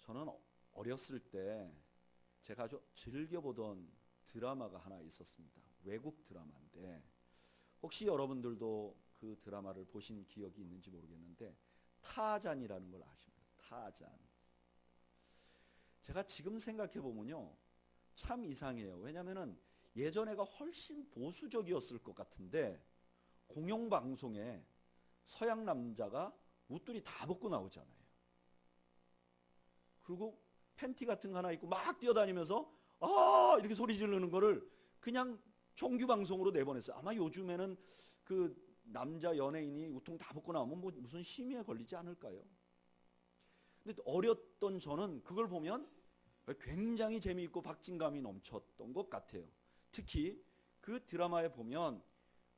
저는 어렸을 때 제가 아주 즐겨보던 드라마가 하나 있었습니다. 외국 드라마인데 혹시 여러분들도 그 드라마를 보신 기억이 있는지 모르겠는데 타잔이라는 걸 아십니까? 타잔. 제가 지금 생각해 보면요, 참 이상해요. 왜냐하면은 예전에가 훨씬 보수적이었을 것 같은데 공영방송에 서양 남자가 옷들이 다 벗고 나오잖아요. 그리고 팬티 같은 거 하나 입고 막 뛰어다니면서 아 이렇게 소리 지르는 거를 그냥 정규 방송으로 내보냈어요. 아마 요즘에는 그 남자 연예인이 우통 다 벗고 나오면 뭐 무슨 심의에 걸리지 않을까요? 근데 어렸던 저는 그걸 보면 굉장히 재미있고 박진감이 넘쳤던 것 같아요. 특히 그 드라마에 보면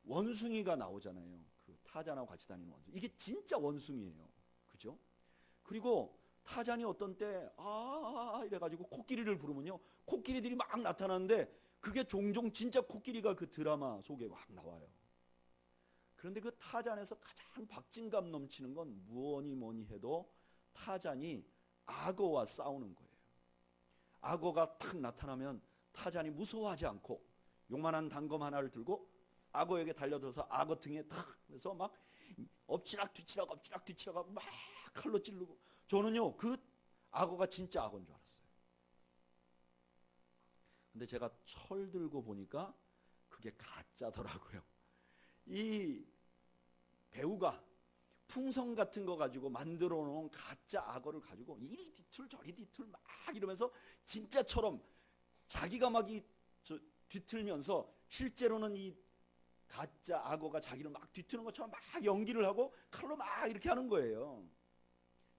원숭이가 나오잖아요. 그 타잔하고 같이 다니는 원숭이. 이게 진짜 원숭이에요. 그죠? 그리고 타잔이 어떤 때 이래가지고 코끼리를 부르면요, 코끼리들이 막 나타나는데 그게 종종 진짜 코끼리가 그 드라마 속에 막 나와요. 그런데 그 타잔에서 가장 박진감 넘치는 건 뭐니 해도 타잔이 악어와 싸우는 거예요. 악어가 탁 나타나면 타잔이 무서워하지 않고 요만한 단검 하나를 들고 악어에게 달려들어서 악어 등에 탁 해서 막 엎치락 뒤치락 하고 막 칼로 찌르고, 저는요 그 악어가 진짜 악어인 줄 알았어요. 근데 제가 철 들고 보니까 그게 가짜더라고요. 이 배우가 풍선 같은 거 가지고 만들어 놓은 가짜 악어를 가지고 이리 뒤틀 저리 뒤틀 막 이러면서 진짜처럼 자기가 막 뒤틀면서 실제로는 이 가짜 악어가 자기를 막 뒤트는 것처럼 막 연기를 하고 칼로 막 이렇게 하는 거예요.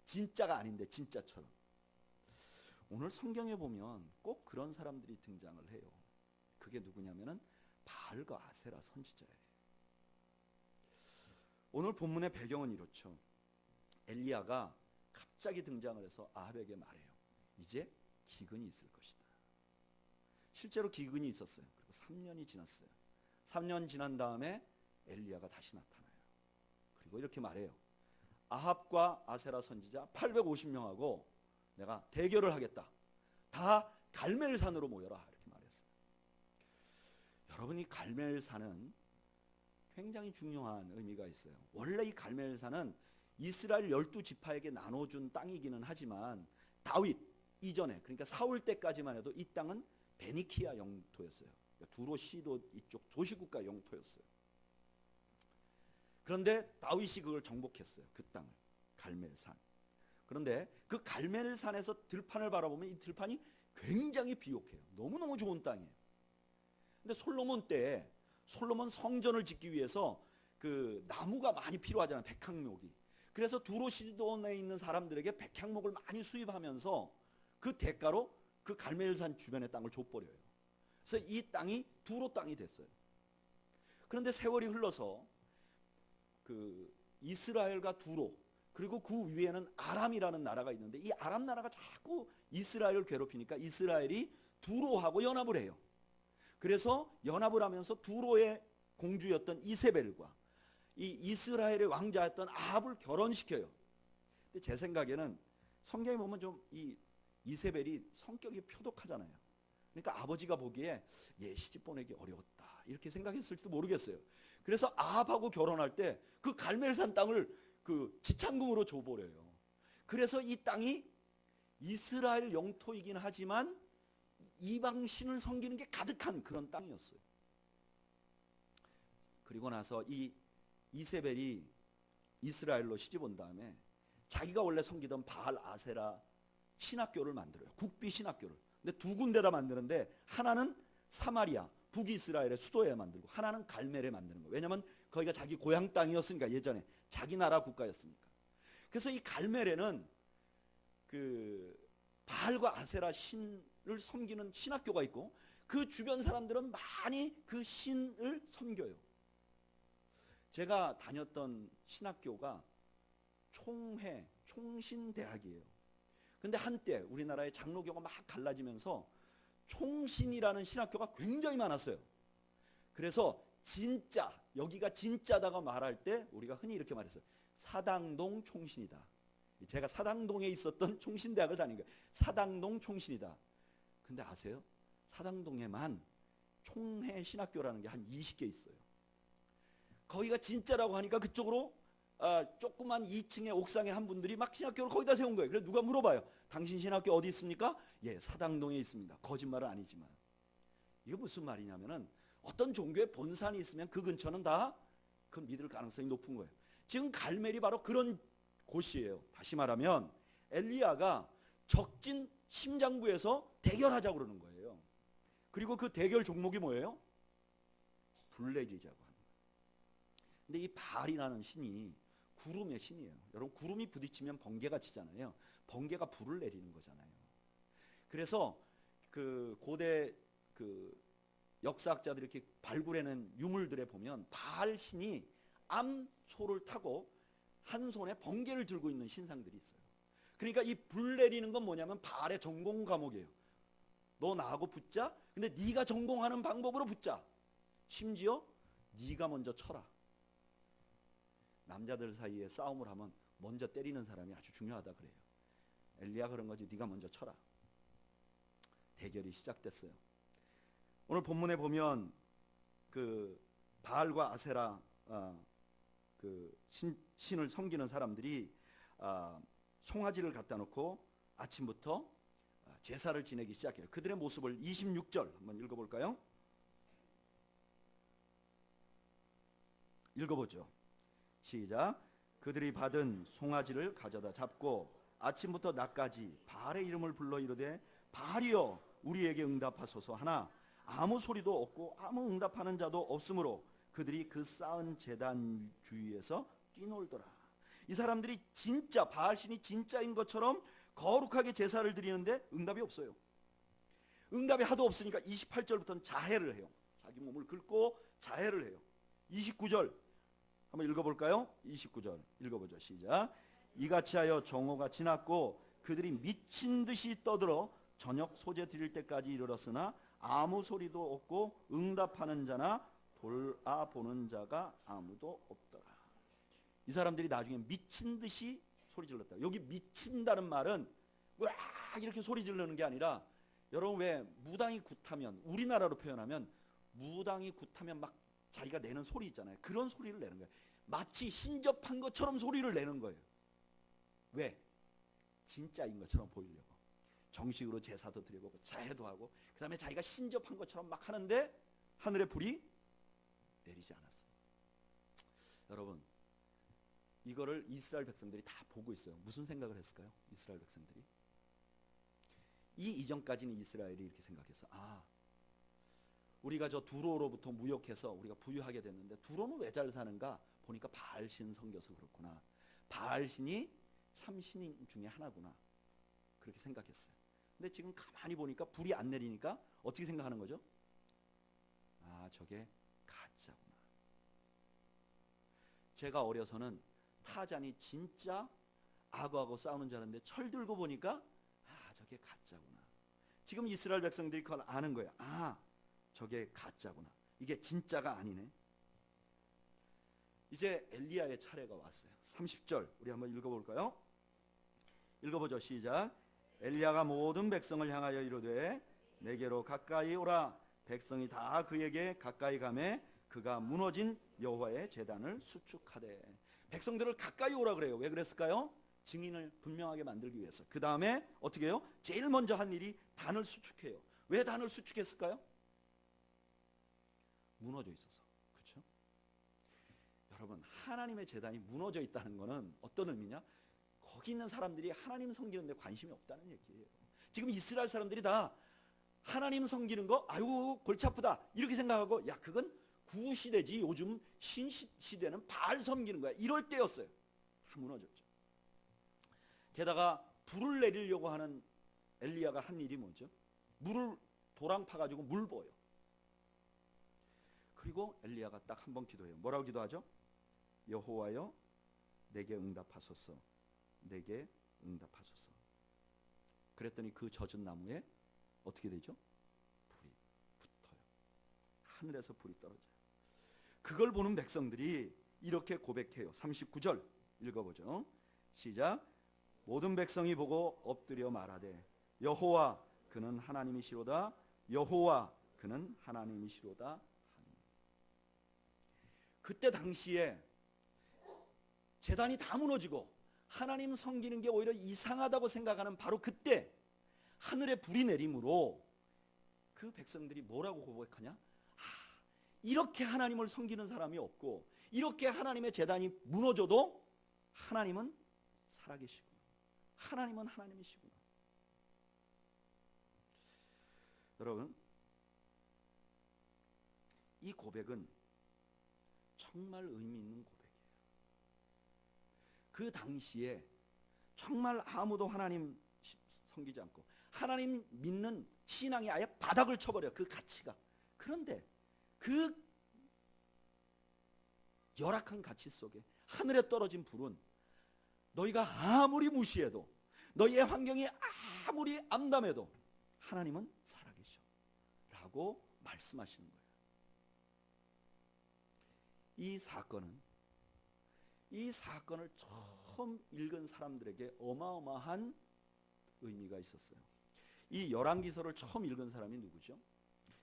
진짜가 아닌데 진짜처럼. 오늘 성경에 보면 꼭 그런 사람들이 등장을 해요. 그게 누구냐면은 바알과 아세라 선지자예요. 오늘 본문의 배경은 이렇죠. 엘리야가 갑자기 등장을 해서 아합에게 말해요. 이제 기근이 있을 것이다. 실제로 기근이 있었어요. 그리고 3년이 지났어요. 3년 지난 다음에 엘리야가 다시 나타나요. 그리고 이렇게 말해요. 아합과 아세라 선지자 850명하고 내가 대결을 하겠다. 다 갈멜산으로 모여라. 이렇게 말했어요. 여러분, 이 갈멜산은 굉장히 중요한 의미가 있어요. 원래 이 갈멜산은 이스라엘 12지파에게 나눠준 땅이기는 하지만 다윗 이전에, 그러니까 사울 때까지만 해도 이 땅은 베니키아 영토였어요. 두로 시도 이쪽 도시국가 영토였어요. 그런데 다윗이 그걸 정복했어요. 그 땅을, 갈멜산. 그런데 그 갈멜산에서 들판을 바라보면 이 들판이 굉장히 비옥해요. 너무너무 좋은 땅이에요. 근데 솔로몬 때 솔로몬 성전을 짓기 위해서 그 나무가 많이 필요하잖아요. 백향목이. 그래서 두로 시돈에 있는 사람들에게 백향목을 많이 수입하면서 그 대가로 그 갈멜산 주변의 땅을 줘버려요. 그래서 이 땅이 두로 땅이 됐어요. 그런데 세월이 흘러서 그 이스라엘과 두로, 그리고 그 위에는 아람이라는 나라가 있는데 이 아람 나라가 자꾸 이스라엘을 괴롭히니까 이스라엘이 두로하고 연합을 해요. 그래서 연합을 하면서 두로의 공주였던 이세벨과 이 이스라엘의 왕자였던 아합을 결혼시켜요. 근데 제 생각에는 성경에 보면 좀 이 이세벨이 성격이 표독하잖아요. 그러니까 아버지가 보기에 얘 시집 보내기 어려웠다 이렇게 생각했을지도 모르겠어요. 그래서 아합하고 결혼할 때 그 갈멜산 땅을 그 지창금으로 줘버려요. 그래서 이 땅이 이스라엘 영토이긴 하지만 이방 신을 섬기는 게 가득한 그런 땅이었어요. 그리고 나서 이 이세벨이 이스라엘로 시집 온 다음에 자기가 원래 섬기던 바알 아세라 신학교를 만들어요. 국비 신학교를. 근데 두 군데다 만드는데 하나는 사마리아 북이스라엘의 수도에 만들고 하나는 갈멜에 만드는 거예요. 왜냐하면 거기가 자기 고향 땅이었으니까, 예전에 자기 나라 국가였으니까. 그래서 이 갈멜에는 그 바알과 아세라 신을 섬기는 신학교가 있고 그 주변 사람들은 많이 그 신을 섬겨요. 제가 다녔던 신학교가 총신대학이에요. 근데 한때 우리나라의 장로교가 막 갈라지면서 총신이라는 신학교가 굉장히 많았어요. 그래서 여기가 진짜다가 말할 때 우리가 흔히 이렇게 말했어요. 사당동 총신이다. 제가 사당동에 있었던 총신대학을 다닌 거예요. 사당동 총신이다. 근데 아세요? 사당동에만 총회 신학교라는 게 한 20개 있어요. 거기가 진짜라고 하니까 그쪽으로 조그만 2층의 옥상에 한 분들이 막 신학교를 거기다 세운 거예요. 그래서 누가 물어봐요. 당신 신학교 어디 있습니까? 예, 사당동에 있습니다. 거짓말은 아니지만. 이게 무슨 말이냐면은 어떤 종교의 본산이 있으면 그 근처는 다 그 믿을 가능성이 높은 거예요. 지금 갈멜이 바로 그런 곳이에요. 다시 말하면 엘리야가 적진 심장부에서 대결하자고 그러는 거예요. 그리고 그 대결 종목이 뭐예요? 불 내리자고 하는 거예요. 근데 이 바알이라는 신이 구름의 신이에요. 여러분, 구름이 부딪히면 번개가 치잖아요. 번개가 불을 내리는 거잖아요. 그래서 그 고대 그 역사학자들이 이렇게 발굴해낸 유물들에 보면 바알 신이 암소를 타고 한 손에 번개를 들고 있는 신상들이 있어요. 그러니까 이 불 내리는 건 뭐냐면 바알의 전공 과목이에요. 너 나하고 붙자. 근데 네가 전공하는 방법으로 붙자. 심지어 네가 먼저 쳐라. 남자들 사이에 싸움을 하면 먼저 때리는 사람이 아주 중요하다 그래요. 엘리야 그런 거지. 네가 먼저 쳐라. 대결이 시작됐어요. 오늘 본문에 보면 그 바알과 아세라 그 신을 섬기는 사람들이 송아지를 갖다 놓고 아침부터 제사를 지내기 시작해요. 그들의 모습을 26절 한번 읽어볼까요? 읽어보죠. 시작. 그들이 받은 송아지를 가져다 잡고 아침부터 낮까지 바알의 이름을 불러 이르되 바알이여 우리에게 응답하소서 하나 아무 소리도 없고 아무 응답하는 자도 없으므로 그들이 그 쌓은 제단 주위에서 뛰놀더라. 이 사람들이 진짜 바알신이 진짜인 것처럼 거룩하게 제사를 드리는데 응답이 없어요. 응답이 하도 없으니까 28절부터는 자해를 해요. 자기 몸을 긁고 자해를 해요. 29절 한번 읽어볼까요? 29절 읽어보죠. 시작. 이같이 하여 정오가 지났고 그들이 미친 듯이 떠들어 저녁 소재 드릴 때까지 이르렀으나 아무 소리도 없고 응답하는 자나 돌아보는 자가 아무도 없더라. 이 사람들이 나중에 미친 듯이 소리 질렀다. 여기 미친다는 말은 와 이렇게 소리 지르는 게 아니라 여러분 왜 무당이 굿하면 우리나라로 표현하면 무당이 굿하면 막 자기가 내는 소리 있잖아요. 그런 소리를 내는 거예요. 마치 신접한 것처럼 소리를 내는 거예요. 왜? 진짜인 것처럼 보이려고. 정식으로 제사도 드리고 자해도 하고 그 다음에 자기가 신접한 것처럼 막 하는데 하늘의 불이 내리지 않았어요. 여러분 이거를 이스라엘 백성들이 다 보고 있어요. 무슨 생각을 했을까요? 이스라엘 백성들이 이 이전까지는 이스라엘이 이렇게 생각했어. 우리가 저 두로로부터 무역해서 우리가 부유하게 됐는데 두로는 왜 잘 사는가 보니까 바알신 섬겨서 그렇구나. 바알신이 참신 중에 하나구나. 그렇게 생각했어요. 근데 지금 가만히 보니까 불이 안 내리니까 어떻게 생각하는 거죠? 저게 가짜구나. 제가 어려서는 타잔이 진짜 악어하고 싸우는 줄 알았는데 철 들고 보니까 저게 가짜구나. 지금 이스라엘 백성들이 그걸 아는 거예요. 저게 가짜구나. 이게 진짜가 아니네. 이제 엘리야의 차례가 왔어요. 30절 우리 한번 읽어볼까요? 읽어보죠. 시작. 엘리야가 모든 백성을 향하여 이르되 내게로 가까이 오라. 백성이 다 그에게 가까이 가매 그가 무너진 여호와의 제단을 수축하되. 백성들을 가까이 오라 그래요. 왜 그랬을까요? 증인을 분명하게 만들기 위해서. 그 다음에 어떻게 해요? 제일 먼저 한 일이 단을 수축해요. 왜 단을 수축했을까요? 무너져 있어서. 그렇죠? 여러분 하나님의 제단이 무너져 있다는 것은 어떤 의미냐? 거기 있는 사람들이 하나님 섬기는 데 관심이 없다는 얘기예요. 지금 이스라엘 사람들이 다 하나님 섬기는 거 아유 골치 아프다 이렇게 생각하고 그건 구시대지 요즘 신시대는 바알 섬기는 거야 이럴 때였어요. 다 무너졌죠. 게다가 불을 내리려고 하는 엘리야가 한 일이 뭐죠? 물을 도랑 파가지고 물 부어요. 그리고 엘리야가 딱 한 번 기도해요. 뭐라고 기도하죠? 여호와여 내게 응답하소서. 내게 응답하소서. 그랬더니 그 젖은 나무에 어떻게 되죠? 불이 붙어요. 하늘에서 불이 떨어져요. 그걸 보는 백성들이 이렇게 고백해요. 39절 읽어보죠. 시작. 모든 백성이 보고 엎드려 말하되 여호와 그는 하나님이시로다. 여호와 그는 하나님이시로다 하니. 그때 당시에 제단이 다 무너지고 하나님 섬기는 게 오히려 이상하다고 생각하는 바로 그때 하늘에 불이 내림으로 그 백성들이 뭐라고 고백하냐? 이렇게 하나님을 섬기는 사람이 없고 이렇게 하나님의 제단이 무너져도 하나님은 살아계시구나. 하나님은 하나님이시구나. 여러분, 이 고백은 정말 의미 있는 고백이에요. 그 당시에 정말 아무도 하나님 섬기지 않고 하나님 믿는 신앙이 아예 바닥을 쳐버려. 그 가치가. 그런데 그 열악한 가치 속에 하늘에 떨어진 불은 너희가 아무리 무시해도 너희의 환경이 아무리 암담해도 하나님은 살아계셔 라고 말씀하시는 거예요. 이 사건을 처음 읽은 사람들에게 어마어마한 의미가 있었어요. 이 열왕기서를 처음 읽은 사람이 누구죠?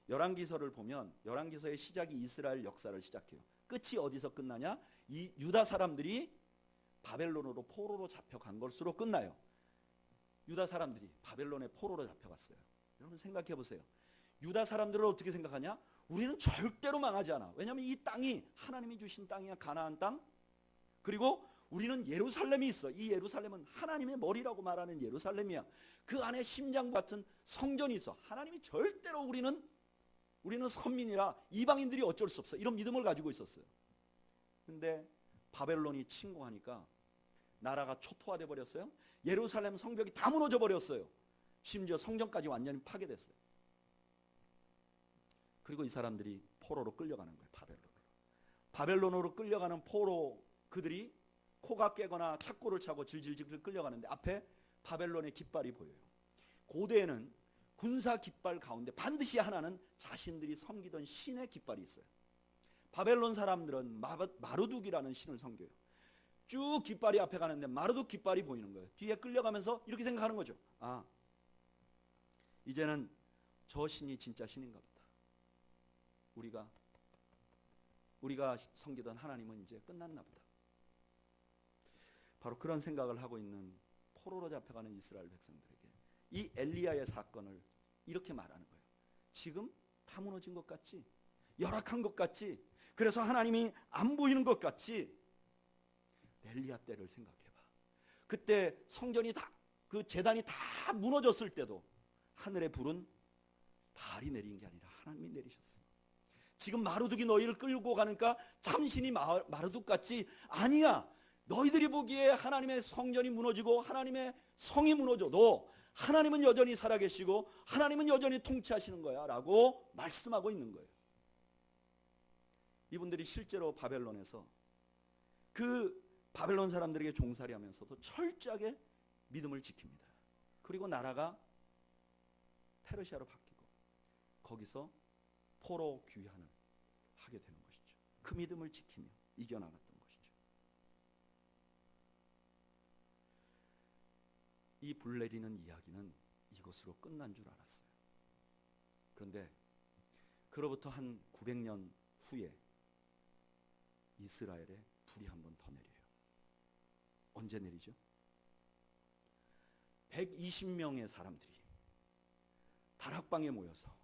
열왕기서를 보면 열왕기서의 시작이 이스라엘 역사를 시작해요. 끝이 어디서 끝나냐? 이 유다 사람들이 바벨론으로 포로로 잡혀간 것으로 끝나요. 유다 사람들이 바벨론의 포로로 잡혀갔어요. 여러분 생각해 보세요. 유다 사람들은 어떻게 생각하냐? 우리는 절대로 망하지 않아. 왜냐하면 이 땅이 하나님이 주신 땅이야. 가나안 땅. 그리고 우리는 예루살렘이 있어. 이 예루살렘은 하나님의 머리라고 말하는 예루살렘이야. 그 안에 심장 같은 성전이 있어. 하나님이 절대로 우리는 선민이라 이방인들이 어쩔 수 없어. 이런 믿음을 가지고 있었어요. 근데 바벨론이 침공하니까 나라가 초토화돼 버렸어요. 예루살렘 성벽이 다 무너져 버렸어요. 심지어 성전까지 완전히 파괴됐어요. 그리고 이 사람들이 포로로 끌려가는 거예요. 바벨론으로 끌려가는 포로 그들이 코가 깨거나 착고를 차고 질질질 끌려가는데 앞에 바벨론의 깃발이 보여요. 고대에는 군사 깃발 가운데 반드시 하나는 자신들이 섬기던 신의 깃발이 있어요. 바벨론 사람들은 마르둑이라는 신을 섬겨요. 쭉 깃발이 앞에 가는데 마르둑 깃발이 보이는 거예요. 뒤에 끌려가면서 이렇게 생각하는 거죠. 아, 이제는 저 신이 진짜 신인가 보다. 우리가 섬기던 하나님은 이제 끝났나 보다. 바로 그런 생각을 하고 있는 포로로 잡혀가는 이스라엘 백성들에게 이 엘리야의 사건을 이렇게 말하는 거예요. 지금 다 무너진 것 같지? 열악한 것 같지? 그래서 하나님이 안 보이는 것 같지? 엘리야 때를 생각해봐. 그때 성전이 그 제단이 다 무너졌을 때도 하늘의 불은 발이 내린 게 아니라 하나님이 내리셨어. 지금 마르둑이 너희를 끌고 가니까 참신이 마르둑 같지? 아니야. 너희들이 보기에 하나님의 성전이 무너지고 하나님의 성이 무너져도 하나님은 여전히 살아계시고 하나님은 여전히 통치하시는 거야 라고 말씀하고 있는 거예요. 이분들이 실제로 바벨론에서 그 바벨론 사람들에게 종살이 하면서도 철저하게 믿음을 지킵니다. 그리고 나라가 페르시아로 바뀌고 거기서 포로 귀환을 하게 되는 것이죠. 그 믿음을 지키며 이겨나갔던 것이죠. 이 불 내리는 이야기는 이것으로 끝난 줄 알았어요. 그런데 그로부터 한 900년 후에 이스라엘에 불이 한 번 더 내려요. 언제 내리죠? 120명의 사람들이 다락방에 모여서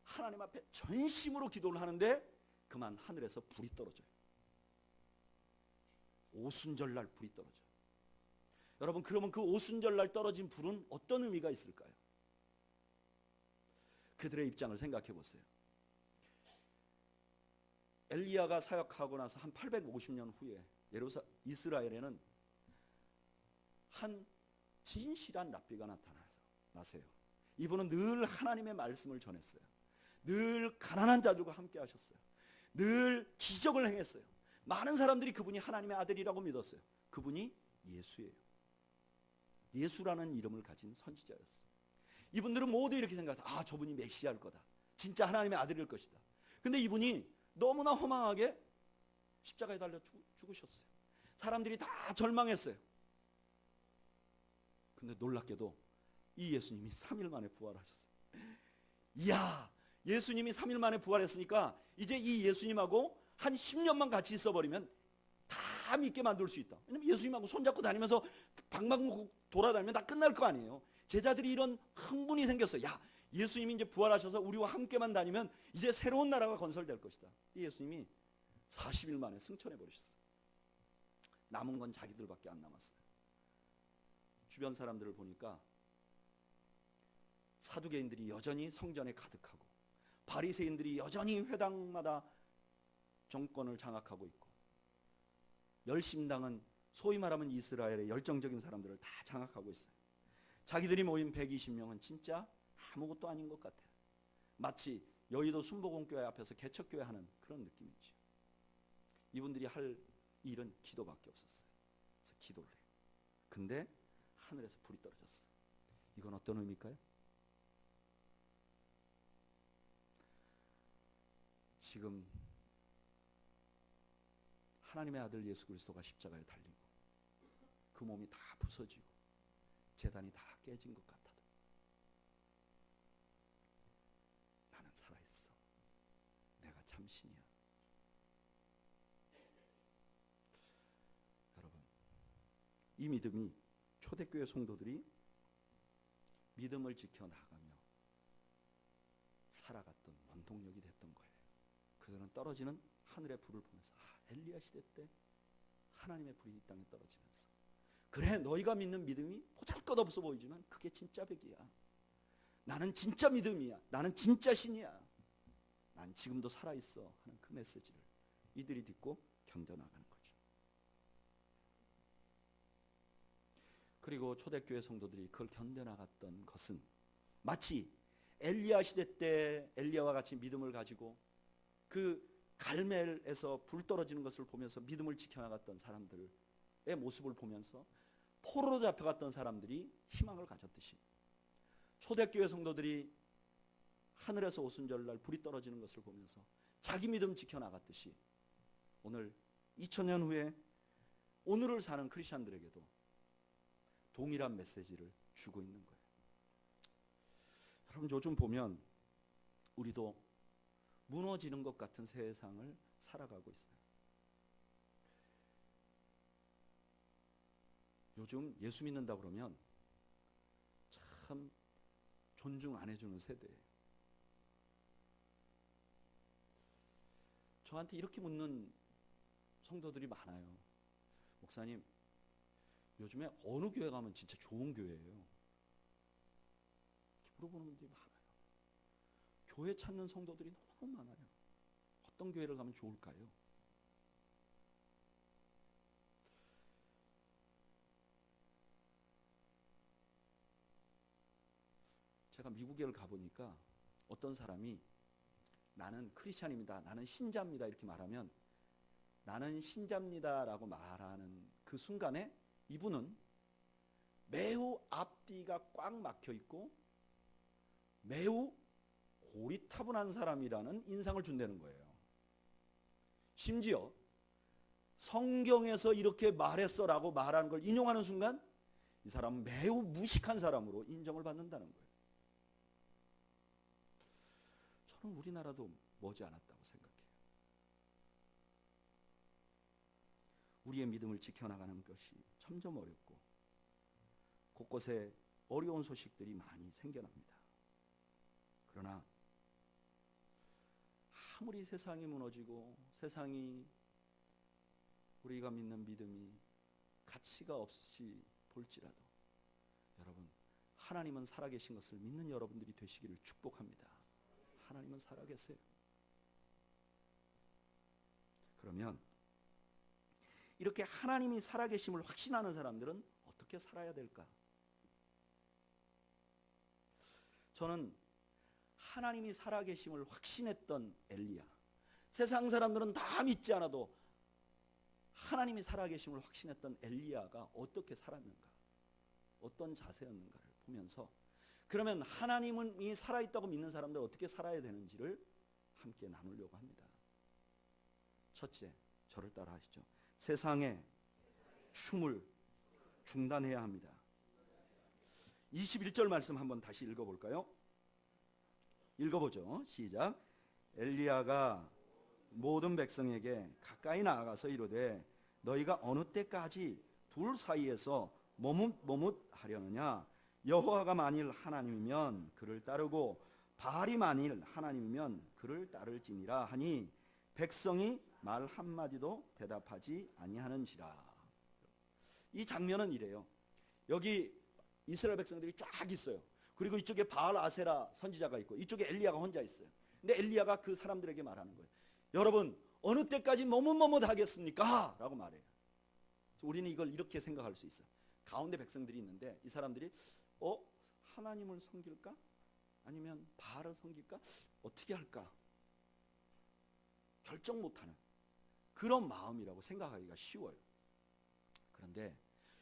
하나님 앞에 전심으로 기도를 하는데 그만 하늘에서 불이 떨어져요. 오순절날 불이 떨어져요. 여러분, 그러면 그 오순절날 떨어진 불은 어떤 의미가 있을까요? 그들의 입장을 생각해 보세요. 엘리야가 사역하고 나서 한 850년 후에 이스라엘에는 한 진실한 랍비가 나세요. 이분은 늘 하나님의 말씀을 전했어요. 늘 가난한 자들과 함께 하셨어요. 늘 기적을 행했어요. 많은 사람들이 그분이 하나님의 아들이라고 믿었어요. 그분이 예수예요. 예수라는 이름을 가진 선지자였어요. 이분들은 모두 이렇게 생각해서 저분이 메시아일 거다. 진짜 하나님의 아들일 것이다. 근데 이분이 너무나 허망하게 십자가에 달려 죽으셨어요. 사람들이 다 절망했어요. 근데 놀랍게도 이 예수님이 3일 만에 부활하셨어요. 이야, 예수님이 3일 만에 부활했으니까 이제 이 예수님하고 한 10년만 같이 있어버리면 다 믿게 만들 수 있다. 왜냐면 예수님하고 손잡고 다니면서 방방곡곡 돌아다니면 다 끝날 거 아니에요. 제자들이 이런 흥분이 생겼어요. 야, 예수님이 이제 부활하셔서 우리와 함께만 다니면 이제 새로운 나라가 건설될 것이다. 이 예수님이 40일 만에 승천해 버리셨어요. 남은 건 자기들밖에 안 남았어요. 주변 사람들을 보니까 사두개인들이 여전히 성전에 가득하고 바리새인들이 여전히 회당마다 정권을 장악하고 있고 열심당은 소위 말하면 이스라엘의 열정적인 사람들을 다 장악하고 있어요. 자기들이 모인 120명은 진짜 아무것도 아닌 것 같아요. 마치 여의도 순복음교회 앞에서 개척교회 하는 그런 느낌이죠. 이분들이 할 일은 기도밖에 없었어요. 그래서 기도를 해요. 근데 하늘에서 불이 떨어졌어요. 이건 어떤 의미일까요? 지금 하나님의 아들 예수 그리스도가 십자가에 달리고 그 몸이 다 부서지고 제단이 다 깨진 것 같아도 나는 살아있어. 내가 참 신이야. 여러분, 이 믿음이 초대교회 성도들이 믿음을 지켜나가며 살아갔던 원동력이 됐던 거예요. 그들은 떨어지는 하늘의 불을 보면서 엘리야 시대 때 하나님의 불이 이 땅에 떨어지면서 그래, 너희가 믿는 믿음이 보잘것없어 보이지만 그게 진짜 백이야. 나는 진짜 믿음이야. 나는 진짜 신이야. 난 지금도 살아있어 하는 그 메시지를 이들이 듣고 견뎌나가는 거죠. 그리고 초대교회 성도들이 그걸 견뎌나갔던 것은 마치 엘리야 시대 때 엘리야와 같이 믿음을 가지고 그 갈멜에서 불 떨어지는 것을 보면서 믿음을 지켜나갔던 사람들의 모습을 보면서 포로로 잡혀갔던 사람들이 희망을 가졌듯이 초대교회 성도들이 하늘에서 오순절날 불이 떨어지는 것을 보면서 자기 믿음 지켜나갔듯이 오늘 2000년 후에 오늘을 사는 크리스천들에게도 동일한 메시지를 주고 있는 거예요. 여러분, 요즘 보면 우리도 무너지는 것 같은 세상을 살아가고 있어요. 요즘 예수 믿는다 그러면 참 존중 안 해주는 세대예요. 저한테 이렇게 묻는 성도들이 많아요. 목사님, 요즘에 어느 교회 가면 진짜 좋은 교회예요? 이렇게 물어보는 분들이 많아요. 교회 찾는 성도들이 너무 많아요. 어떤 교회를 가면 좋을까요? 제가 미국에 가보니까 어떤 사람이 나는 크리스찬입니다, 나는 신자입니다 이렇게 말하면 나는 신자입니다라고 말하는 그 순간에 이분은 매우 앞뒤가 꽉 막혀 있고 매우 고리타분한 사람이라는 인상을 준다는 거예요. 심지어 성경에서 이렇게 말했어라고 말하는 걸 인용하는 순간 이 사람은 매우 무식한 사람으로 인정을 받는다는 거예요. 저는 우리나라도 머지않았다고 생각해요. 우리의 믿음을 지켜나가는 것이 점점 어렵고 곳곳에 어려운 소식들이 많이 생겨납니다. 그러나 아무리 세상이 무너지고 세상이 우리가 믿는 믿음이 가치가 없이 볼지라도 여러분, 하나님은 살아계신 것을 믿는 여러분들이 되시기를 축복합니다. 하나님은 살아계세요. 그러면 이렇게 하나님이 살아계심을 확신하는 사람들은 어떻게 살아야 될까? 저는 하나님이 살아계심을 확신했던 엘리야, 세상 사람들은 다 믿지 않아도 하나님이 살아계심을 확신했던 엘리야가 어떻게 살았는가, 어떤 자세였는가를 보면서 그러면 하나님이 살아있다고 믿는 사람들 어떻게 살아야 되는지를 함께 나누려고 합니다. 첫째, 저를 따라 하시죠. 세상의 춤을 중단해야 합니다. 21절 말씀 한번 다시 읽어볼까요? 읽어보죠. 시작. 엘리야가 모든 백성에게 가까이 나아가서 이르되 너희가 어느 때까지 둘 사이에서 머뭇머뭇하려느냐? 여호와가 만일 하나님이면 그를 따르고 바알이 만일 하나님이면 그를 따를지니라 하니 백성이 말 한마디도 대답하지 아니하는지라. 이 장면은 이래요. 여기 이스라엘 백성들이 쫙 있어요. 그리고 이쪽에 바알 아세라 선지자가 있고 이쪽에 엘리야가 혼자 있어요. 근데 엘리야가 그 사람들에게 말하는 거예요. 여러분 어느 때까지 머뭇머뭇하겠습니까? 라고 말해요. 우리는 이걸 이렇게 생각할 수 있어요. 가운데 백성들이 있는데 이 사람들이 하나님을 섬길까? 아니면 바알을 섬길까? 어떻게 할까? 결정 못하는 그런 마음이라고 생각하기가 쉬워요. 그런데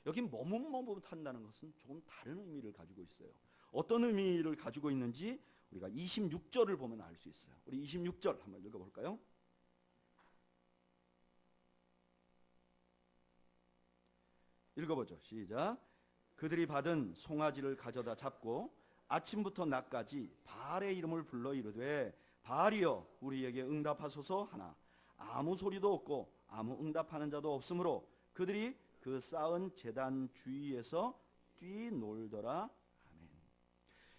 여기 머뭇머뭇한다는 것은 조금 다른 의미를 가지고 있어요. 어떤 의미를 가지고 있는지 우리가 26절을 보면 알 수 있어요. 우리 26절 한번 읽어볼까요? 읽어보죠. 시작. 그들이 받은 송아지를 가져다 잡고 아침부터 낮까지 바알의 이름을 불러 이르되 바알이여 우리에게 응답하소서 하나 아무 소리도 없고 아무 응답하는 자도 없으므로 그들이 그 쌓은 제단 주위에서 뛰놀더라. 아멘.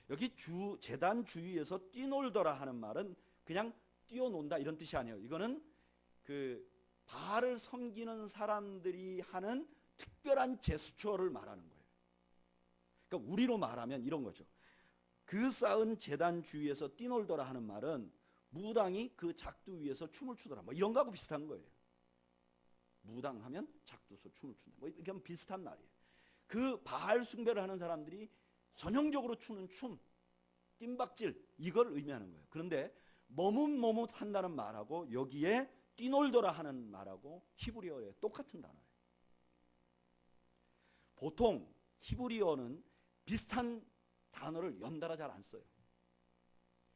여기 제단 주위에서 뛰놀더라 하는 말은 그냥 뛰어논다 이런 뜻이 아니에요. 이거는 그 바알을 섬기는 사람들이 하는 특별한 제스처를 말하는 거예요. 그러니까 우리로 말하면 이런 거죠. 그 쌓은 제단 주위에서 뛰놀더라 하는 말은 무당이 그 작두 위에서 춤을 추더라 뭐 이런 거하고 비슷한 거예요. 무당하면 작두서 춤을 춘다 뭐 이게 비슷한 말이에요. 그 바알 숭배를 하는 사람들이 전형적으로 추는 춤, 뜀박질 이걸 의미하는 거예요. 그런데 머뭇머뭇한다는 말하고 여기에 뛰놀더라 하는 말하고 히브리어에 똑같은 단어예요. 보통 히브리어는 비슷한 단어를 연달아 잘 안 써요.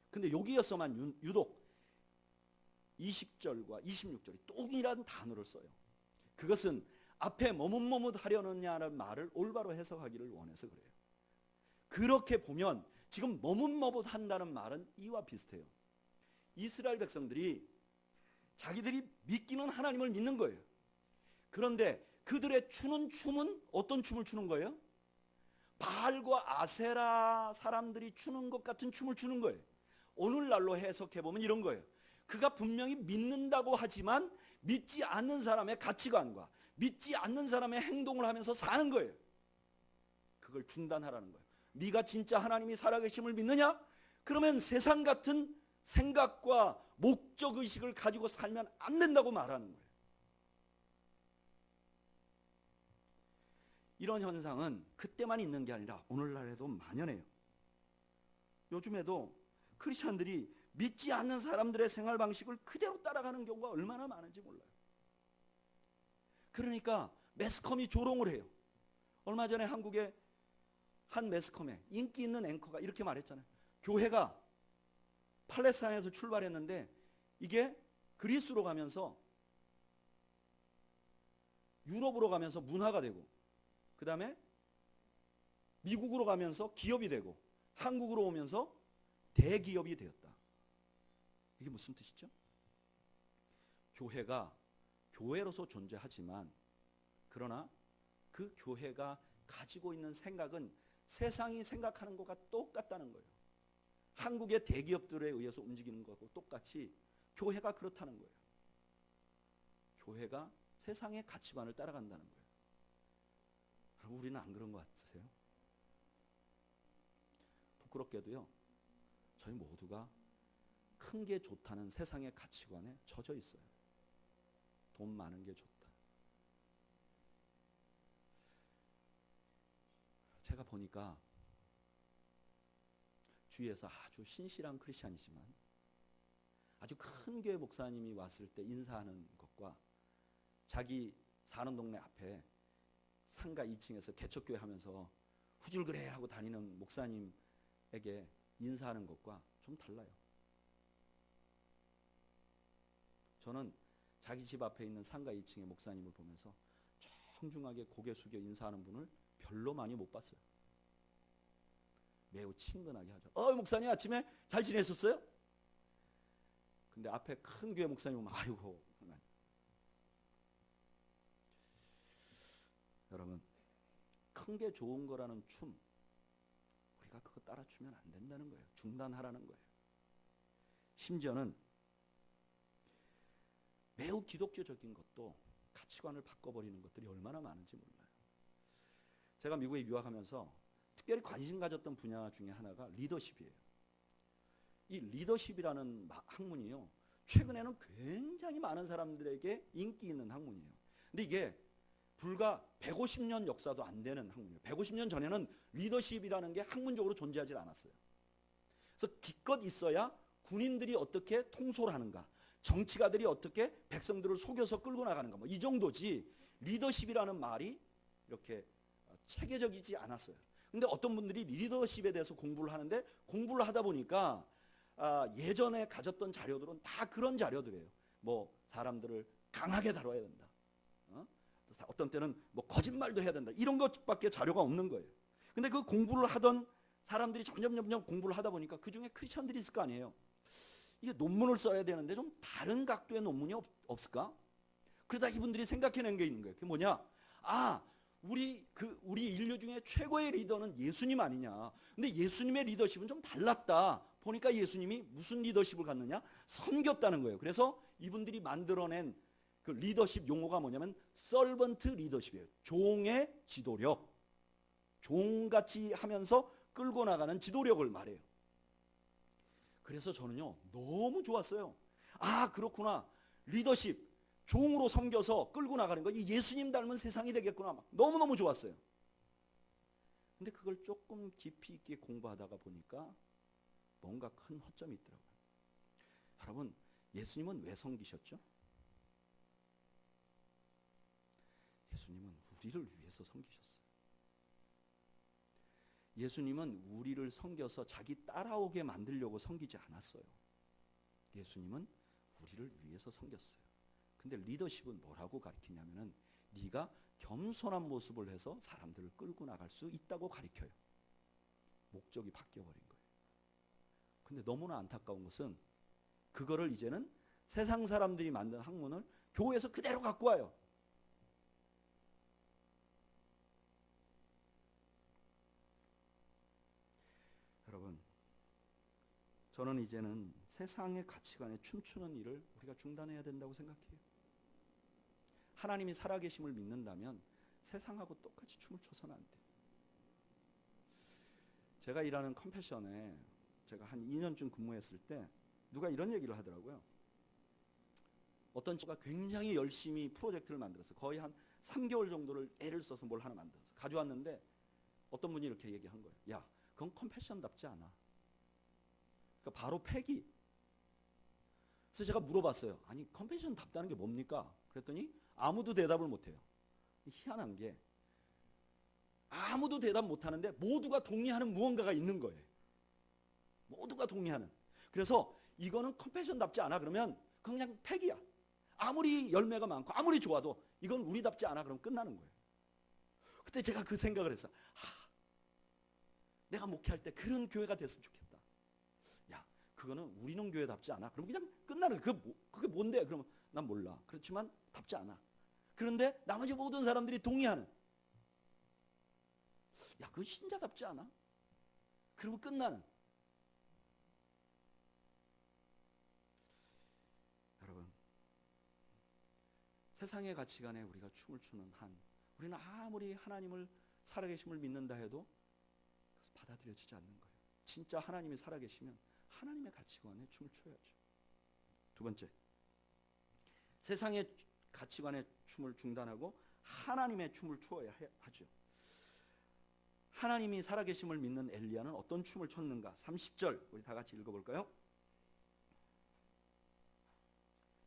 근데 여기에서만 유독 20절과 26절이 동일한 단어를 써요. 그것은 앞에 머뭇머뭇하려느냐는 말을 올바로 해석하기를 원해서 그래요. 그렇게 보면 지금 머뭇머뭇한다는 말은 이와 비슷해요. 이스라엘 백성들이 자기들이 믿기는 하나님을 믿는 거예요. 그런데 그들의 추는 춤은 어떤 춤을 추는 거예요? 바알과 아세라 사람들이 추는 것 같은 춤을 추는 거예요. 오늘날로 해석해보면 이런 거예요. 그가 분명히 믿는다고 하지만 믿지 않는 사람의 가치관과 믿지 않는 사람의 행동을 하면서 사는 거예요. 그걸 중단하라는 거예요. 네가 진짜 하나님이 살아계심을 믿느냐? 그러면 세상 같은 생각과 목적의식을 가지고 살면 안 된다고 말하는 거예요. 이런 현상은 그때만 있는 게 아니라 오늘날에도 만연해요. 요즘에도 크리스찬들이 믿지 않는 사람들의 생활 방식을 그대로 따라가는 경우가 얼마나 많은지 몰라요. 그러니까 매스컴이 조롱을 해요. 얼마 전에 한국의 한 매스컴에 인기 있는 앵커가 이렇게 말했잖아요. 교회가 팔레스타인에서 출발했는데 이게 그리스로 가면서 유럽으로 가면서 문화가 되고 그 다음에 미국으로 가면서 기업이 되고 한국으로 오면서 대기업이 되었다. 이게 무슨 뜻이죠? 교회가 교회로서 존재하지만 그러나 그 교회가 가지고 있는 생각은 세상이 생각하는 것과 똑같다는 거예요. 한국의 대기업들에 의해서 움직이는 것하고 똑같이 교회가 그렇다는 거예요. 교회가 세상의 가치관을 따라간다는 거예요. 우리는 안 그런 것 같으세요? 부끄럽게도요. 저희 모두가 큰 게 좋다는 세상의 가치관에 젖어 있어요. 돈 많은 게 좋다. 제가 보니까 주위에서 아주 신실한 크리스찬이지만 아주 큰 교회 목사님이 왔을 때 인사하는 것과 자기 사는 동네 앞에 상가 2층에서 개척교회 하면서 후줄그레 하고 다니는 목사님에게 인사하는 것과 좀 달라요. 저는 자기 집 앞에 있는 상가 2층의 목사님을 보면서 정중하게 고개 숙여 인사하는 분을 별로 많이 못 봤어요. 매우 친근하게 하죠. 목사님 아침에 잘 지내셨어요? 근데 앞에 큰 교회 목사님 오면 아이고. 여러분, 큰 게 좋은 거라는 춤, 우리가 그거 따라 추면 안 된다는 거예요. 중단하라는 거예요. 심지어는 매우 기독교적인 것도 가치관을 바꿔버리는 것들이 얼마나 많은지 몰라요. 제가 미국에 유학하면서 특별히 관심 가졌던 분야 중에 하나가 리더십이에요. 이 리더십이라는 학문이요, 최근에는 굉장히 많은 사람들에게 인기 있는 학문이에요. 근데 이게 불과 150년 역사도 안 되는 학문이에요. 150년 전에는 리더십이라는 게 학문적으로 존재하지 않았어요. 그래서 기껏 있어야 군인들이 어떻게 통솔 하는가, 정치가들이 어떻게 백성들을 속여서 끌고 나가는가, 뭐 이 정도지 리더십이라는 말이 이렇게 체계적이지 않았어요. 근데 어떤 분들이 리더십에 대해서 공부를 하는데, 공부를 하다 보니까 예전에 가졌던 자료들은 다 그런 자료들이에요. 뭐 사람들을 강하게 다뤄야 된다, 어떤 때는 뭐 거짓말도 해야 된다, 이런 것밖에 자료가 없는 거예요. 근데 그 공부를 하던 사람들이 점점 공부를 하다 보니까 그 중에 크리스천들이 있을 거 아니에요. 이게 논문을 써야 되는데 좀 다른 각도의 논문이 없을까? 그러다 이분들이 생각해낸 게 있는 거예요. 그게 뭐냐? 우리 인류 중에 최고의 리더는 예수님 아니냐? 근데 예수님의 리더십은 좀 달랐다. 보니까 예수님이 무슨 리더십을 갖느냐? 섬겼다는 거예요. 그래서 이분들이 만들어낸 그 리더십 용어가 뭐냐면 서번트 리더십이에요. 종의 지도력. 종같이 하면서 끌고 나가는 지도력을 말해요. 그래서 저는요, 너무 좋았어요. 그렇구나. 리더십, 종으로 섬겨서 끌고 나가는 거, 이 예수님 닮은 세상이 되겠구나. 막 너무너무 좋았어요. 근데 그걸 조금 깊이 있게 공부하다가 보니까 뭔가 큰 허점이 있더라고요. 여러분, 예수님은 왜 섬기셨죠? 예수님은 우리를 위해서 섬기셨어요. 예수님은 우리를 섬겨서 자기 따라오게 만들려고 섬기지 않았어요. 예수님은 우리를 위해서 섬겼어요. 근데 리더십은 뭐라고 가르치냐면은 네가 겸손한 모습을 해서 사람들을 끌고 나갈 수 있다고 가르쳐요. 목적이 바뀌어버린 거예요. 근데 너무나 안타까운 것은 그거를 이제는 세상 사람들이 만든 학문을 교회에서 그대로 갖고 와요. 여러분, 저는 이제는 세상의 가치관에 춤추는 일을 우리가 중단해야 된다고 생각해요. 하나님이 살아계심을 믿는다면 세상하고 똑같이 춤을 춰서는 안 돼요. 제가 일하는 컴패션에 제가 한 2년쯤 근무했을 때 누가 이런 얘기를 하더라고요. 어떤 친구가 굉장히 열심히 프로젝트를 만들어서 거의 한 3개월 정도를 애를 써서 뭘 하나 만들어서 가져왔는데 어떤 분이 이렇게 얘기한 거예요. 야, 그건 컴패션답지 않아. 그러니까 바로 폐기. 그래서 제가 물어봤어요. 아니, 컴패션답다는 게 뭡니까? 그랬더니 아무도 대답을 못해요. 희한한 게 아무도 대답 못하는데 모두가 동의하는 무언가가 있는 거예요. 모두가 동의하는. 그래서 이거는 컴패션답지 않아 그러면 그냥 폐기야. 아무리 열매가 많고 아무리 좋아도 이건 우리답지 않아 그러면 끝나는 거예요. 그때 제가 그 생각을 했어요. 내가 목회할 때 그런 교회가 됐으면 좋겠다. 야, 그거는 우리는 교회답지 않아. 그럼 그냥 끝나는 거예요. 그게 뭔데? 그러면 난 몰라. 그렇지만 답지 않아. 그런데 나머지 모든 사람들이 동의하는. 야, 그건 신자답지 않아? 그러면 끝나는. 여러분, 세상의 가치관에 우리가 춤을 추는 한 우리는 아무리 하나님을 살아계심을 믿는다 해도 받아들여지지 않는 거예요. 진짜 하나님이 살아계시면 하나님의 가치관에 춤을 춰야죠. 두 번째, 세상의 가치관의 춤을 중단하고 하나님의 춤을 추어야 하죠. 하나님이 살아계심을 믿는 엘리야는 어떤 춤을 췄는가? 30절 우리 다 같이 읽어볼까요?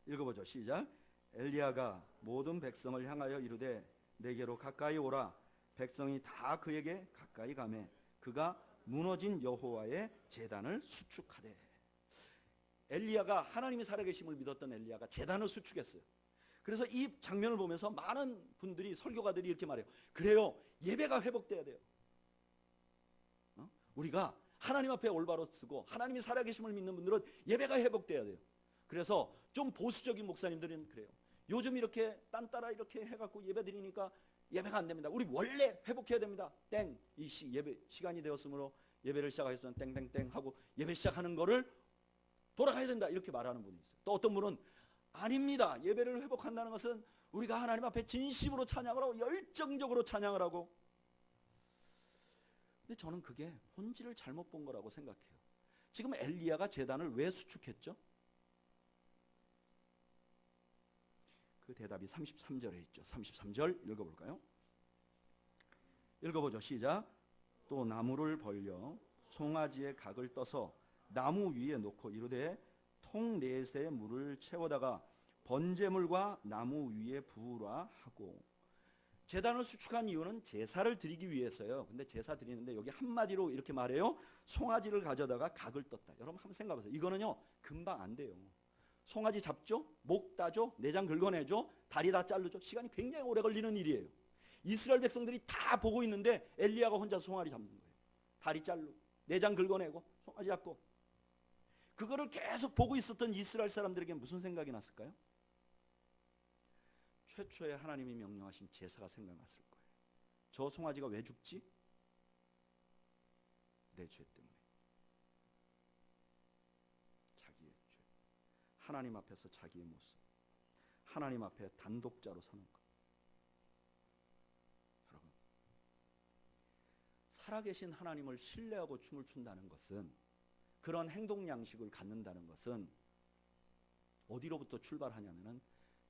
읽어보죠. 시작. 엘리야가 모든 백성을 향하여 이르되 내게로 가까이 오라. 백성이 다 그에게 가까이 가매 그가 무너진 여호와의 제단을 수축하되. 엘리야가 하나님이 살아계심을 믿었던 엘리야가 제단을 수축했어요. 그래서 이 장면을 보면서 많은 분들이 설교가들이 이렇게 말해요. 그래요, 예배가 회복돼야 돼요. 우리가 하나님 앞에 올바로 쓰고 하나님이 살아계심을 믿는 분들은 예배가 회복돼야 돼요. 그래서 좀 보수적인 목사님들은 그래요. 요즘 이렇게 딴 따라 이렇게 해갖고 예배 드리니까 예배가 안 됩니다. 우리 원래 회복해야 됩니다. 땡. 예배 시간이 되었으므로 예배를 시작하겠습니다. 땡땡땡 하고 예배 시작하는 거를 돌아가야 된다 이렇게 말하는 분이 있어요. 또 어떤 분은 아닙니다. 예배를 회복한다는 것은 우리가 하나님 앞에 진심으로 찬양을 하고 열정적으로 찬양을 하고. 근데 저는 그게 본질을 잘못 본 거라고 생각해요. 지금 엘리야가 제단을 왜 수축했죠? 그 대답이 33절에 있죠. 33절 읽어볼까요? 읽어보죠. 시작. 또 나무를 벌려 송아지의 각을 떠서 나무 위에 놓고 이르되 통 넷에 물을 채워다가 번제물과 나무 위에 부으라 하고. 제단을 수축한 이유는 제사를 드리기 위해서요. 근데 제사 드리는데 여기 한마디로 이렇게 말해요. 송아지를 가져다가 각을 떴다. 여러분 한번 생각해보세요. 이거는요 금방 안 돼요. 송아지 잡죠, 목 따죠, 내장 긁어내죠, 다리 다 자르죠. 시간이 굉장히 오래 걸리는 일이에요. 이스라엘 백성들이 다 보고 있는데 엘리야가 혼자 송아지 잡는 거예요. 다리 자르고 내장 긁어내고 송아지 잡고. 그거를 계속 보고 있었던 이스라엘 사람들에게 무슨 생각이 났을까요? 최초에 하나님이 명령하신 제사가 생각났을 거예요. 저 송아지가 왜 죽지? 내 죄 때문에. 자기의 죄. 하나님 앞에서 자기의 모습. 하나님 앞에 단독자로 서는 것. 여러분, 살아계신 하나님을 신뢰하고 춤을 춘다는 것은, 그런 행동 양식을 갖는다는 것은 어디로부터 출발하냐면은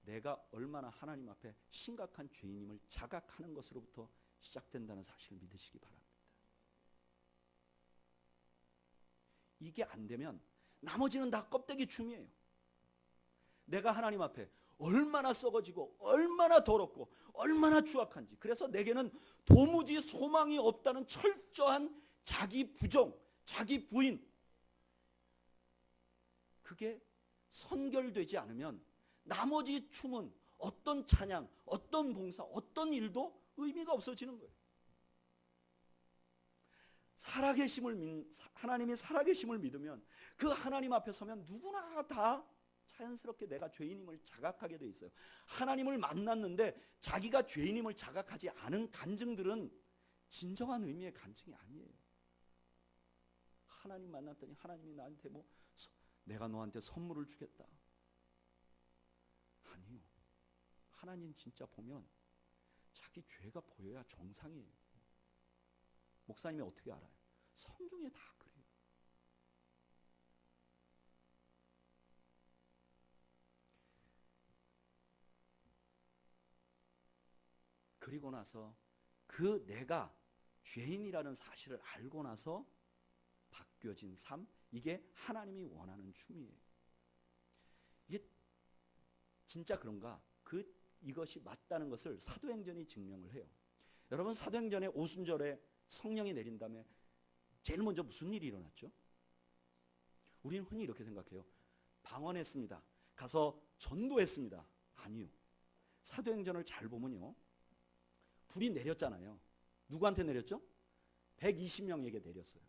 내가 얼마나 하나님 앞에 심각한 죄인임을 자각하는 것으로부터 시작된다는 사실을 믿으시기 바랍니다. 이게 안 되면 나머지는 다 껍데기 춤이에요. 내가 하나님 앞에 얼마나 썩어지고 얼마나 더럽고 얼마나 추악한지, 그래서 내게는 도무지 소망이 없다는 철저한 자기 부정, 자기 부인, 그게 선결되지 않으면 나머지 춤은, 어떤 찬양, 어떤 봉사, 어떤 일도 의미가 없어지는 거예요. 하나님이 살아계심을 믿으면 그 하나님 앞에 서면 누구나 다 자연스럽게 내가 죄인임을 자각하게 돼 있어요. 하나님을 만났는데 자기가 죄인임을 자각하지 않은 간증들은 진정한 의미의 간증이 아니에요. 하나님 만났더니 하나님이 나한테 내가 너한테 선물을 주겠다. 아니요. 하나님 진짜 보면 자기 죄가 보여야 정상이에요. 목사님이 어떻게 알아요? 성경에 다 그래요. 그리고 나서 그 내가 죄인이라는 사실을 알고 나서 바뀌어진 삶, 이게 하나님이 원하는 춤이에요. 이게 진짜 그런가? 이것이 맞다는 것을 사도행전이 증명을 해요. 여러분, 사도행전의 오순절에 성령이 내린 다음에 제일 먼저 무슨 일이 일어났죠? 우리는 흔히 이렇게 생각해요. 방언했습니다. 가서 전도했습니다. 아니요. 사도행전을 잘 보면요, 불이 내렸잖아요. 누구한테 내렸죠? 120명에게 내렸어요.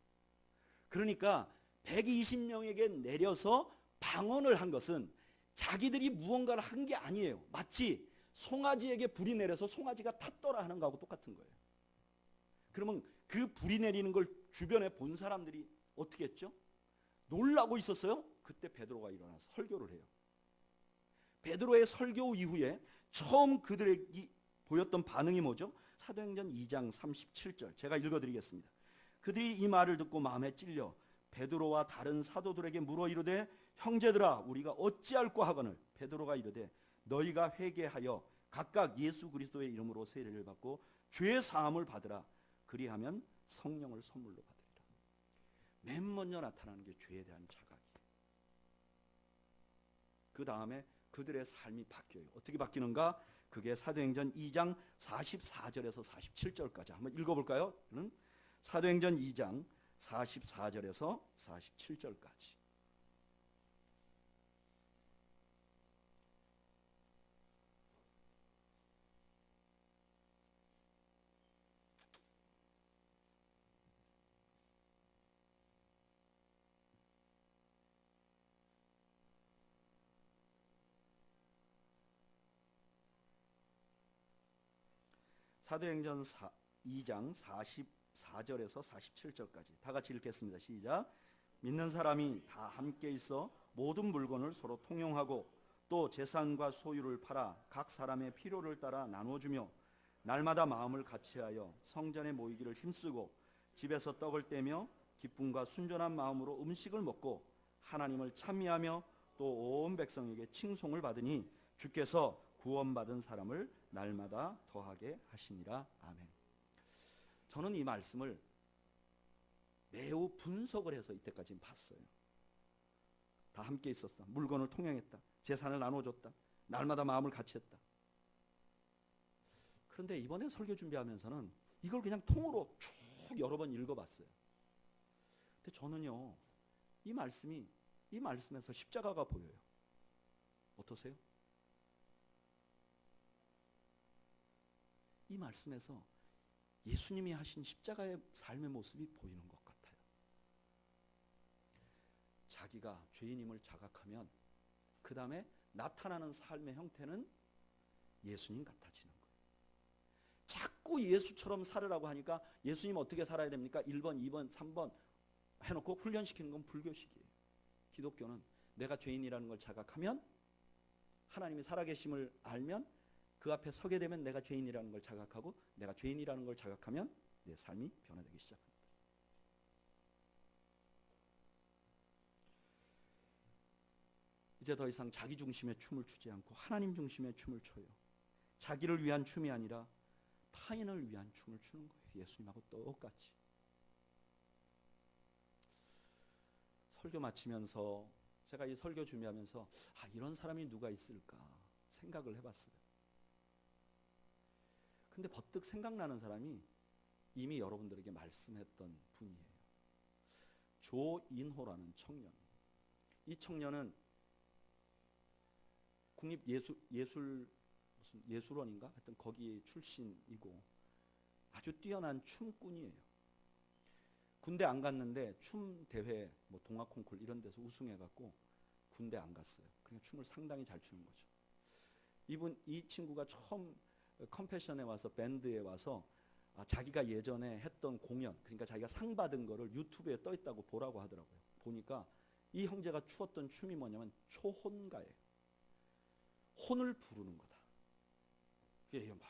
그러니까 120명에게 내려서 방언을 한 것은 자기들이 무언가를 한 게 아니에요. 마치 송아지에게 불이 내려서 송아지가 탔더라 하는 거하고 똑같은 거예요. 그러면 그 불이 내리는 걸 주변에 본 사람들이 어떻게 했죠? 놀라고 있었어요. 그때 베드로가 일어나서 설교를 해요. 베드로의 설교 이후에 처음 그들에게 보였던 반응이 뭐죠? 사도행전 2장 37절 제가 읽어드리겠습니다. 그들이 이 말을 듣고 마음에 찔려 베드로와 다른 사도들에게 물어 이르되 형제들아 우리가 어찌할꼬 하거늘. 베드로가 이르되 너희가 회개하여 각각 예수 그리스도의 이름으로 세례를 받고 죄 사함을 받으라. 그리하면 성령을 선물로 받으리라. 맨 먼저 나타나는 게 죄에 대한 자각이에요. 그 다음에 그들의 삶이 바뀌어요. 어떻게 바뀌는가? 그게 사도행전 2장 44절에서 47절까지 한번 읽어볼까요? 사도행전 2장 44절에서 47절까지. 사도행전 2장 44절에서 47절까지 다 같이 읽겠습니다. 시작. 믿는 사람이 다 함께 있어 모든 물건을 서로 통용하고 또 재산과 소유를 팔아 각 사람의 필요를 따라 나누어주며 날마다 마음을 같이하여 성전에 모이기를 힘쓰고 집에서 떡을 떼며 기쁨과 순전한 마음으로 음식을 먹고 하나님을 찬미하며 또 온 백성에게 칭송을 받으니 주께서 구원받은 사람을 날마다 더하게 하시니라. 아멘. 저는 이 말씀을 매우 분석을 해서 이때까지 봤어요. 다 함께 있었다. 물건을 통용했다. 재산을 나눠줬다. 날마다 마음을 같이 했다. 그런데 이번에 설교 준비하면서는 이걸 그냥 통으로 쭉 여러 번 읽어봤어요. 근데 저는요, 이 말씀에서 십자가가 보여요. 어떠세요? 이 말씀에서 예수님이 하신 십자가의 삶의 모습이 보이는 것 같아요. 자기가 죄인임을 자각하면 그 다음에 나타나는 삶의 형태는 예수님 같아지는 거예요. 자꾸 예수처럼 살으라고 하니까 예수님 어떻게 살아야 됩니까? 1번, 2번, 3번 해놓고 훈련시키는 건 불교식이에요. 기독교는 내가 죄인이라는 걸 자각하면, 하나님이 살아계심을 알면, 그 앞에 서게 되면 내가 죄인이라는 걸 자각하고, 내가 죄인이라는 걸 자각하면 내 삶이 변화되기 시작합니다. 이제 더 이상 자기 중심의 춤을 추지 않고 하나님 중심의 춤을 춰요. 자기를 위한 춤이 아니라 타인을 위한 춤을 추는 거예요. 예수님하고 똑같이. 설교 마치면서 제가 이 설교 준비하면서 이런 사람이 누가 있을까 생각을 해봤어요. 근데 버뜩 생각나는 사람이 이미 여러분들에게 말씀했던 분이에요. 조인호라는 청년. 이 청년은 국립예술원인가? 하여튼 거기 출신이고 아주 뛰어난 춤꾼이에요. 군대 안 갔는데 춤 대회, 동아 콩쿨 이런 데서 우승해갖고 군대 안 갔어요. 그러니까 춤을 상당히 잘 추는 거죠. 이 친구가 처음 컴패션에 와서, 밴드에 와서 자기가 예전에 했던 공연, 그러니까 자기가 상 받은 거를 유튜브에 떠 있다고 보라고 하더라고요. 보니까 이 형제가 추었던 춤이 뭐냐면 초혼가예요. 혼을 부르는 거다. 막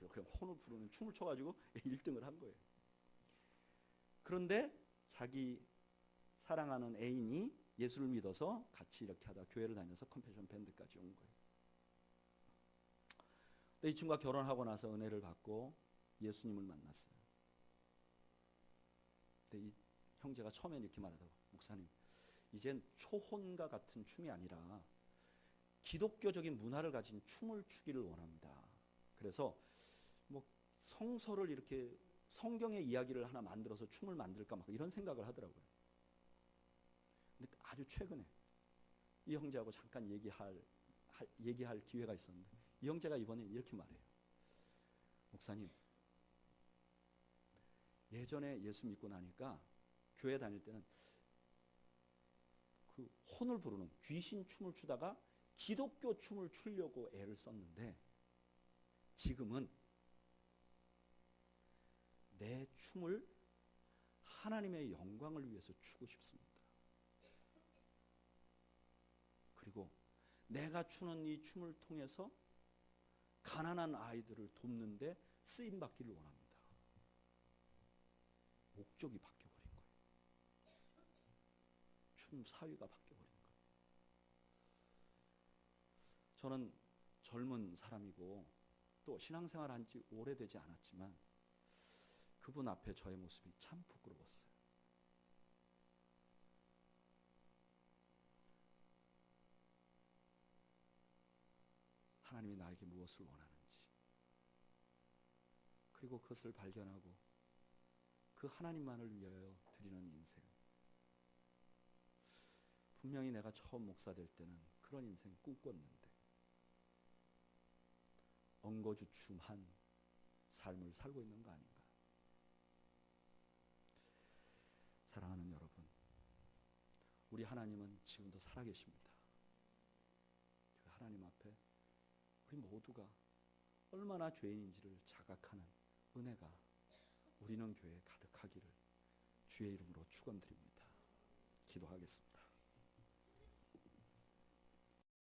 이렇게 혼을 부르는 춤을 춰가지고 1등을 한 거예요. 그런데 자기 사랑하는 애인이 예수를 믿어서 같이 이렇게 하다 교회를 다녀서 컴패션 밴드까지 온 거예요. 근데 이 친구가 결혼하고 나서 은혜를 받고 예수님을 만났어요. 근데 이 형제가 처음에 이렇게 말하더라고요. 목사님, 이젠 초혼과 같은 춤이 아니라 기독교적인 문화를 가진 춤을 추기를 원합니다. 그래서 성서를 이렇게 성경의 이야기를 하나 만들어서 춤을 만들까 막 이런 생각을 하더라고요. 근데 아주 최근에 이 형제하고 잠깐 얘기할 기회가 있었는데 이 형제가 이번에 이렇게 말해요. 목사님, 예전에 예수 믿고 나니까 교회 다닐 때는 그 혼을 부르는 귀신 춤을 추다가 기독교 춤을 추려고 애를 썼는데 지금은 내 춤을 하나님의 영광을 위해서 추고 싶습니다. 그리고 내가 추는 이 춤을 통해서 가난한 아이들을 돕는데 쓰임 받기를 원합니다. 목적이 바뀌어버린 거예요. 춤 사위가 바뀌어버린 거예요. 저는 젊은 사람이고 또 신앙생활 한 지 오래되지 않았지만 그분 앞에 저의 모습이 참 부끄러웠어요. 하나님이 나에게 무엇을 원하는지, 그리고 그것을 발견하고 그 하나님만을 위하여 드리는 인생. 분명히 내가 처음 목사 될 때는 그런 인생 꿈꿨는데 엉거주춤한 삶을 살고 있는 거 아닌가. 사랑하는 여러분, 우리 하나님은 지금도 살아계십니다. 그 하나님 앞에 우리 모두가 얼마나 죄인인지를 자각하는 은혜가 우리는 교회에 가득하기를 주의 이름으로 축원드립니다. 기도하겠습니다.